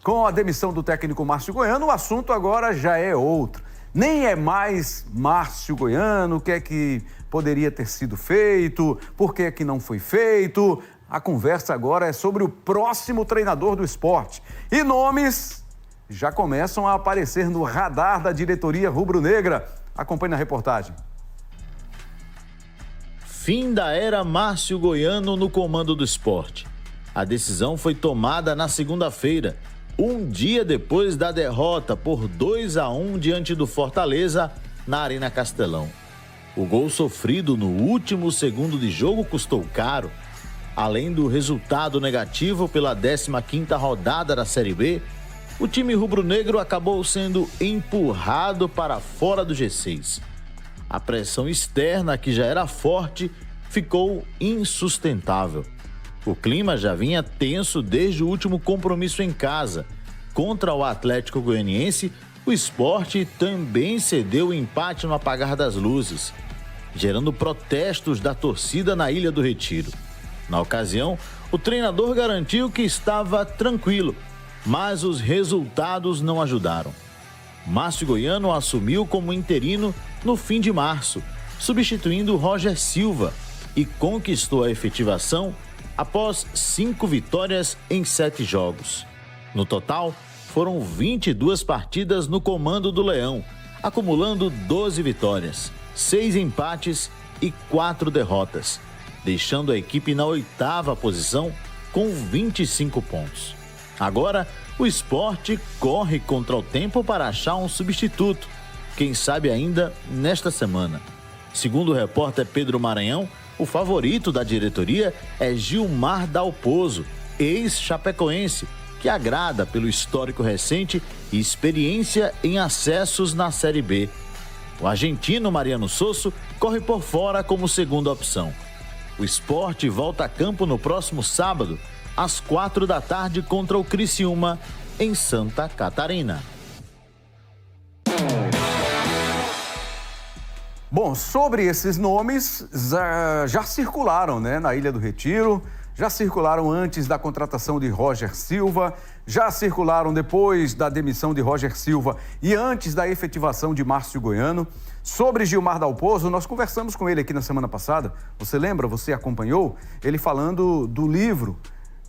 Com a demissão do técnico Márcio Goiano, o assunto agora já é outro. Nem é mais Márcio Goiano, o que é que poderia ter sido feito, por que é que não foi feito. A conversa agora é sobre o próximo treinador do esporte. E nomes já começam a aparecer no radar da diretoria rubro-negra. Acompanhe na reportagem. Fim da era Márcio Goiano no comando do esporte. A decisão foi tomada na segunda-feira, um dia depois da derrota por 2-1 diante do Fortaleza na Arena Castelão. O gol sofrido no último segundo de jogo custou caro. Além do resultado negativo pela 15ª rodada da Série B, o time rubro-negro acabou sendo empurrado para fora do G6. A pressão externa, que já era forte, ficou insustentável. O clima já vinha tenso desde o último compromisso em casa. Contra o Atlético Goianiense, o Sport também cedeu o empate no apagar das luzes, gerando protestos da torcida na Ilha do Retiro. Na ocasião, o treinador garantiu que estava tranquilo, mas os resultados não ajudaram. Márcio Goiano assumiu como interino no fim de março, substituindo Roger Silva, e conquistou a efetivação após 5 vitórias em 7 jogos. No total, foram 22 partidas no comando do Leão, acumulando 12 vitórias, 6 empates e 4 derrotas, deixando a equipe na 8ª posição com 25 pontos. Agora, o Sport corre contra o tempo para achar um substituto, quem sabe ainda nesta semana. Segundo o repórter Pedro Maranhão, o favorito da diretoria é Gilmar Dalpozo, ex-chapecoense, que agrada pelo histórico recente e experiência em acessos na Série B. O argentino Mariano Sosso corre por fora como segunda opção. O Sport volta a campo no próximo sábado, às 4 da tarde, contra o Criciúma, em Santa Catarina. Bom, sobre esses nomes, já circularam, né, na Ilha do Retiro, já circularam antes da contratação de Roger Silva, já circularam depois da demissão de Roger Silva e antes da efetivação de Márcio Goiano. Sobre Gilmar Dalpozo, nós conversamos com ele aqui na semana passada. Você lembra? Você acompanhou? Ele falando do livro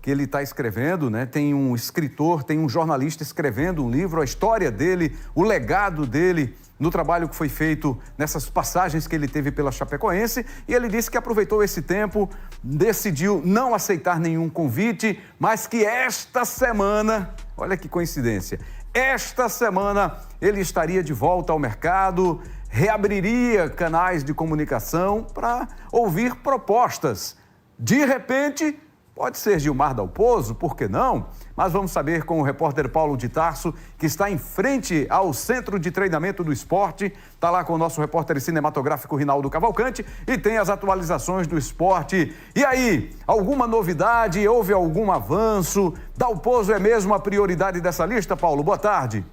que ele está escrevendo, né? Tem um escritor, tem um jornalista escrevendo um livro, a história dele, o legado dele no trabalho que foi feito nessas passagens que ele teve pela Chapecoense, e ele disse que aproveitou esse tempo, decidiu não aceitar nenhum convite, mas que esta semana, olha que coincidência, esta semana ele estaria de volta ao mercado, reabriria canais de comunicação para ouvir propostas. De repente, pode ser Gilmar Dalpozo, por que não? Mas vamos saber com o repórter Paulo de Tarso, que está em frente ao Centro de Treinamento do Esporte. Está lá com o nosso repórter cinematográfico Rinaldo Cavalcante e tem as atualizações do esporte. E aí, alguma novidade? Houve algum avanço? Dalpozo é mesmo a prioridade dessa lista, Paulo? Boa tarde.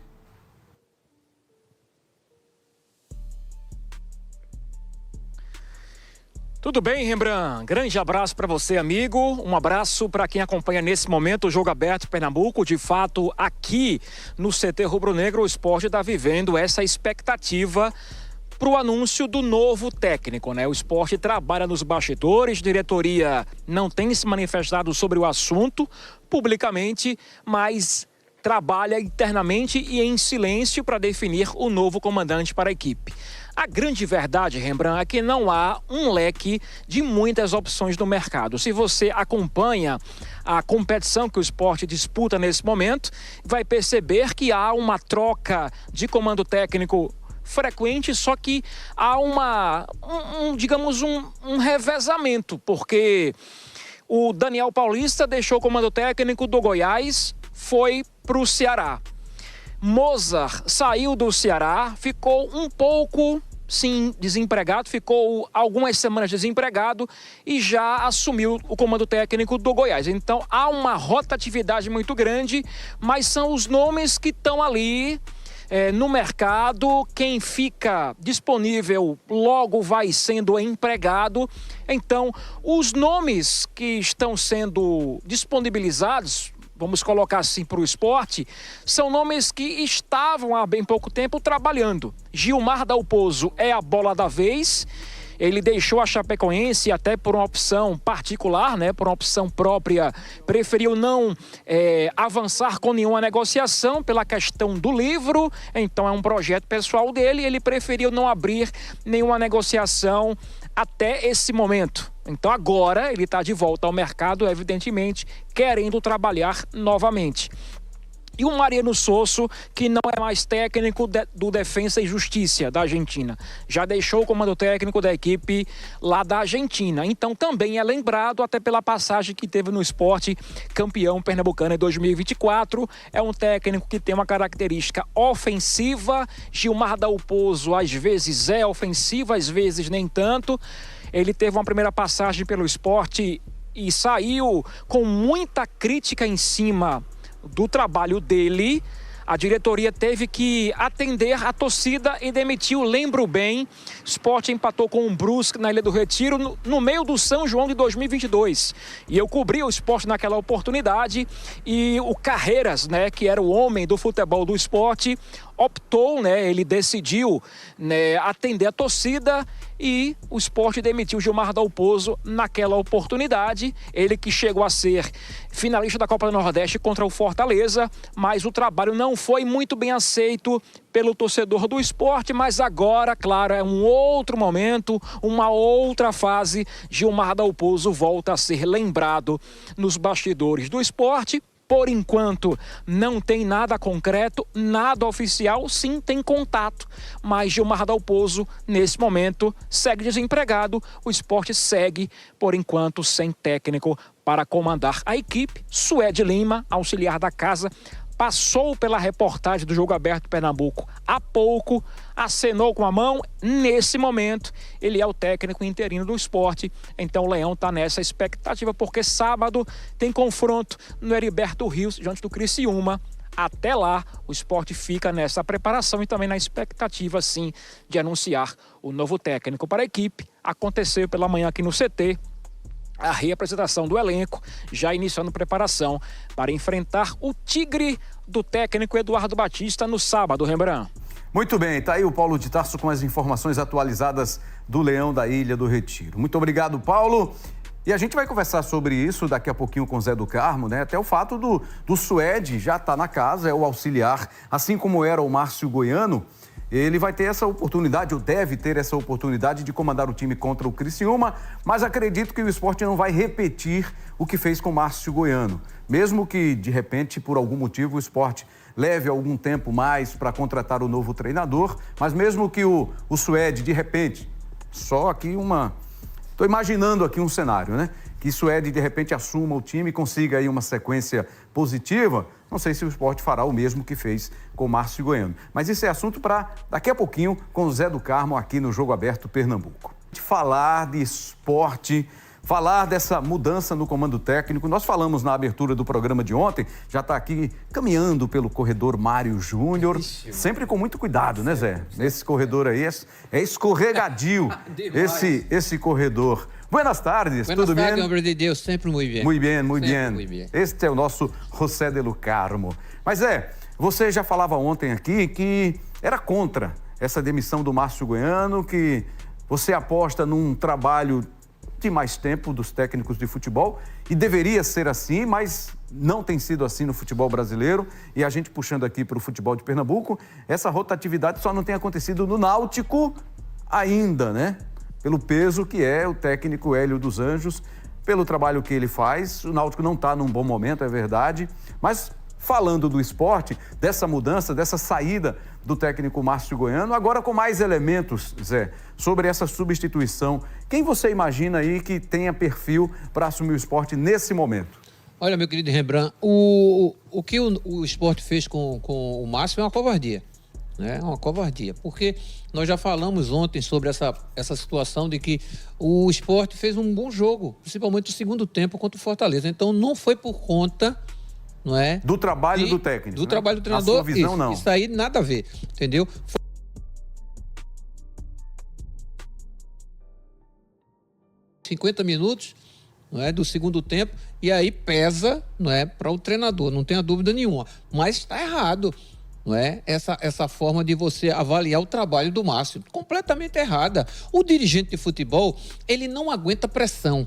Tudo bem, Rembrandt? Grande abraço para você, amigo. Um abraço para quem acompanha nesse momento o Jogo Aberto Pernambuco. De fato, aqui no CT Rubro Negro, o esporte está vivendo essa expectativa para o anúncio do novo técnico, né? O esporte trabalha nos bastidores, diretoria não tem se manifestado sobre o assunto publicamente, mas trabalha internamente e em silêncio para definir o novo comandante para a equipe. A grande verdade, Rembrandt, é que não há um leque de muitas opções no mercado. Se você acompanha a competição que o esporte disputa nesse momento, vai perceber que há uma troca de comando técnico frequente, só que há um revezamento, porque o Daniel Paulista deixou o comando técnico do Goiás, foi para o Ceará. Mozart saiu do Ceará, ficou um pouco, sim, desempregado, ficou algumas semanas desempregado e já assumiu o comando técnico do Goiás. Então há uma rotatividade muito grande, mas são os nomes que estão ali no mercado. Quem fica disponível logo vai sendo empregado. Então os nomes que estão sendo disponibilizados vamos colocar assim, para o esporte, são nomes que estavam há bem pouco tempo trabalhando. Gilmar Dalpozo é a bola da vez. Ele deixou a Chapecoense até por uma opção particular, né, por uma opção própria, preferiu não avançar com nenhuma negociação pela questão do livro, então é um projeto pessoal dele, ele preferiu não abrir nenhuma negociação até esse momento. Então agora ele está de volta ao mercado, evidentemente, querendo trabalhar novamente. E o Mariano Sosso, que não é mais técnico do Defensa e Justiça da Argentina. Já deixou o comando técnico da equipe lá da Argentina. Então também é lembrado, até pela passagem que teve no Sport, campeão pernambucano em 2024. É um técnico que tem uma característica ofensiva. Gilmar Dalpozo às vezes é ofensivo, às vezes nem tanto. Ele teve uma primeira passagem pelo Sport e saiu com muita crítica em cima do trabalho dele. A diretoria teve que atender a torcida e demitiu, lembro bem. Sport empatou com o Brusque na Ilha do Retiro no meio do São João de 2022. E eu cobri o Sport naquela oportunidade e o Carreiras, né, que era o homem do futebol do Sport, optou, né, ele decidiu, né, atender a torcida e o Sport demitiu Gilmar Dalpozo naquela oportunidade. Ele que chegou a ser finalista da Copa do Nordeste contra o Fortaleza, mas o trabalho não foi muito bem aceito pelo torcedor do Sport, mas agora, claro, é um outro momento, uma outra fase. Gilmar Dalpozo volta a ser lembrado nos bastidores do Sport. Por enquanto, não tem nada concreto, nada oficial, sim tem contato, mas Gilmar Dalpozo, nesse momento, segue desempregado. O Sport segue, por enquanto, sem técnico para comandar a equipe. Suede Lima, auxiliar da casa, passou pela reportagem do Jogo Aberto Pernambuco há pouco, acenou com a mão. Nesse momento, ele é o técnico interino do Sport. Então o Leão está nessa expectativa, porque sábado tem confronto no Heriberto Rios, diante do Criciúma. Até lá, o Sport fica nessa preparação e também na expectativa, sim, de anunciar o novo técnico para a equipe. Aconteceu pela manhã aqui no CT a reapresentação do elenco, já iniciando preparação para enfrentar o Tigre do técnico Eduardo Batista no sábado, Rembrandt. Muito bem, tá aí o Paulo de Tarso com as informações atualizadas do Leão da Ilha do Retiro. Muito obrigado, Paulo. E a gente vai conversar sobre isso daqui a pouquinho com o Zé do Carmo, né? Até o fato do Suede já estar na casa, é o auxiliar, assim como era o Márcio Goiano. Ele vai ter essa oportunidade, ou deve ter essa oportunidade de comandar o time contra o Criciúma, mas acredito que o Sport não vai repetir o que fez com o Márcio Goiano. Mesmo que, de repente, por algum motivo, o Sport leve algum tempo mais para contratar o novo treinador, mas mesmo que o Suede, de repente, só aqui estou imaginando aqui um cenário, né? Que Suede, de repente, assuma o time e consiga aí uma sequência positiva. Não sei se o Sport fará o mesmo que fez com o Márcio Goiano. Mas isso é assunto para daqui a pouquinho com o Zé do Carmo aqui no Jogo Aberto Pernambuco. Falar de esporte, falar dessa mudança no comando técnico. Nós falamos na abertura do programa de ontem, já está aqui caminhando pelo corredor Mário Júnior, sempre com muito cuidado, né, Zé? Nesse corredor aí é escorregadio, esse corredor. Buenas tardes, tudo bem? Buenas tardes, homem de Deus, sempre muito bem. Muito bem. Este é o nosso José de Carmo. Mas você já falava ontem aqui que era contra essa demissão do Márcio Goiano, que você aposta num trabalho de mais tempo dos técnicos de futebol e deveria ser assim, mas não tem sido assim no futebol brasileiro. E a gente puxando aqui para o futebol de Pernambuco, essa rotatividade só não tem acontecido no Náutico ainda, né? Pelo peso que é o técnico Hélio dos Anjos, pelo trabalho que ele faz. O Náutico não está num bom momento, é verdade, mas falando do esporte, dessa mudança, dessa saída do técnico Márcio Goiano, agora com mais elementos, Zé, sobre essa substituição. Quem você imagina aí que tenha perfil para assumir o esporte nesse momento? Olha, meu querido Rembrandt, o que o esporte fez com o Márcio é uma covardia. É uma covardia, porque nós já falamos ontem sobre essa situação de que o Sport fez um bom jogo, principalmente no segundo tempo contra o Fortaleza. Então não foi por conta, não é? Do trabalho do técnico. Do trabalho do treinador. A sua visão, não. Isso aí nada a ver, entendeu? 50 minutos, não é, do segundo tempo, e aí pesa, não é, para o treinador, não tenha dúvida nenhuma. Mas está errado, não é, essa forma de você avaliar o trabalho do Márcio, completamente errada. O dirigente de futebol, ele não aguenta pressão.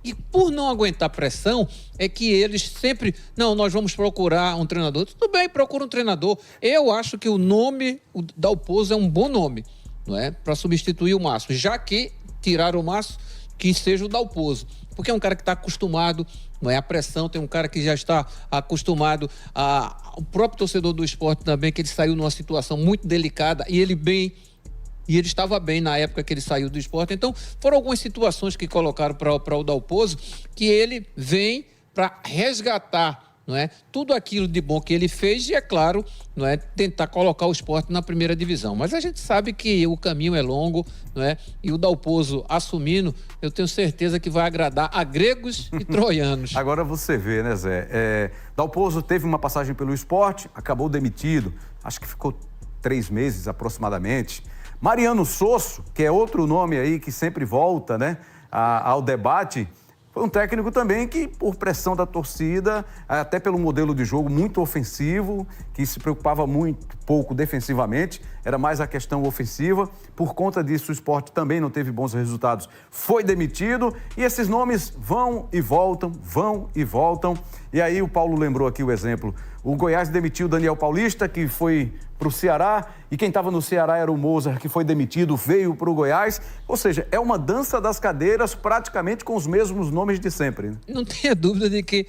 E por não aguentar pressão, é que eles sempre... Não, nós vamos procurar um treinador. Tudo bem, procura um treinador. Eu acho que o nome, o Dalpozo, é um bom nome, não é? Para substituir o Márcio. Já que tiraram o Márcio, que seja o Dalpozo. Porque é um cara que está acostumado, não é, à pressão, tem um cara que já está acostumado o próprio torcedor do Sport também, que ele saiu numa situação muito delicada e ele estava bem na época que ele saiu do Sport. Então, foram algumas situações que colocaram para o Dalpozo, que ele vem para resgatar, não é, tudo aquilo de bom que ele fez e, é claro, não é, tentar colocar o Sport na primeira divisão. Mas a gente sabe que o caminho é longo, não é? E o Dalpozo assumindo, eu tenho certeza que vai agradar a gregos e troianos. Agora você vê, né, Zé? Dalpozo teve uma passagem pelo Sport, acabou demitido, acho que ficou 3 meses aproximadamente. Mariano Sosso, que é outro nome aí que sempre volta, né, ao debate, foi um técnico também que, por pressão da torcida, até pelo modelo de jogo muito ofensivo, que se preocupava muito pouco defensivamente, era mais a questão ofensiva. Por conta disso, o Sport também não teve bons resultados, foi demitido. E esses nomes vão e voltam, vão e voltam. E aí o Paulo lembrou aqui o exemplo. O Goiás demitiu o Daniel Paulista, que foi para o Ceará, e quem estava no Ceará era o Mozart, que foi demitido, veio para o Goiás. Ou seja, é uma dança das cadeiras praticamente com os mesmos nomes de sempre, né? Não tenha dúvida de que,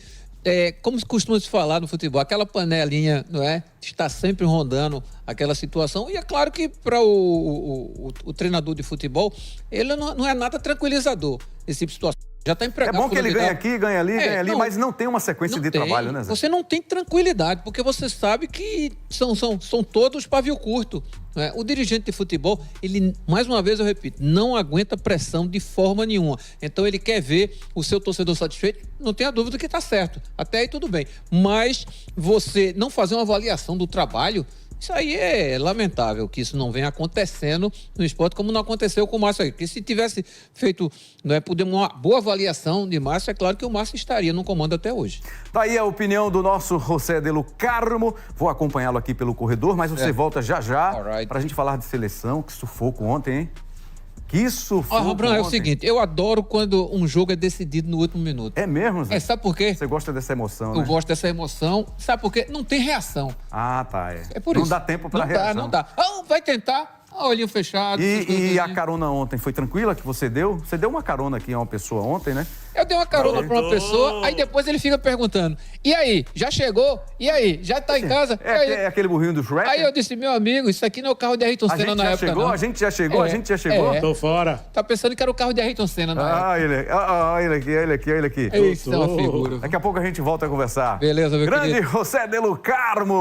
como costuma se falar no futebol, aquela panelinha, não é, está sempre rondando aquela situação. E é claro que para o treinador de futebol, ele não é nada tranquilizador esse tipo de situação. Já está empregado. É bom que ele ganha aqui, ganha ali, ganha ali, mas não tem uma sequência de trabalho, né, Zé? Você não tem tranquilidade, porque você sabe que são todos pavio curto. Né? O dirigente de futebol, ele, mais uma vez eu repito, não aguenta pressão de forma nenhuma. Então ele quer ver o seu torcedor satisfeito, não tenha dúvida que está certo. Até aí tudo bem. Mas você não fazer uma avaliação do trabalho, isso aí é lamentável que isso não venha acontecendo no esporte, como não aconteceu com o Márcio aí. Porque se tivesse feito, não é, uma boa avaliação de Márcio, é claro que o Márcio estaria no comando até hoje. Daí a opinião do nosso José Delo Carmo. Vou acompanhá-lo aqui pelo corredor, mas você volta já para a gente falar de seleção. Que sufoco ontem, hein? Que sufoco Rembrandt, é o seguinte, eu adoro quando um jogo é decidido no último minuto. É mesmo, Zé? Sabe por quê? Você gosta dessa emoção, né? Eu gosto dessa emoção. Sabe por quê? Não tem reação. Ah, tá. É por não isso. Dá tempo para reação. Não dá. Vai tentar. Olhinho fechado. E a carona ontem foi tranquila que você deu? Você deu uma carona aqui a uma pessoa ontem, né? Eu dei uma carona para uma pessoa, aí depois ele fica perguntando: e aí, já chegou? E aí, já tá em casa? É aquele burrinho do Shrek? Aí eu disse: meu amigo, isso aqui não é o carro de Ayrton Senna na época, não. A gente já chegou? A gente já chegou? Tô fora. Tá pensando que era o carro de Ayrton Senna na época. Ele aqui. Isso é uma figura. Daqui a pouco a gente volta a conversar. Beleza, meu querido. Grande José Delo Carmo.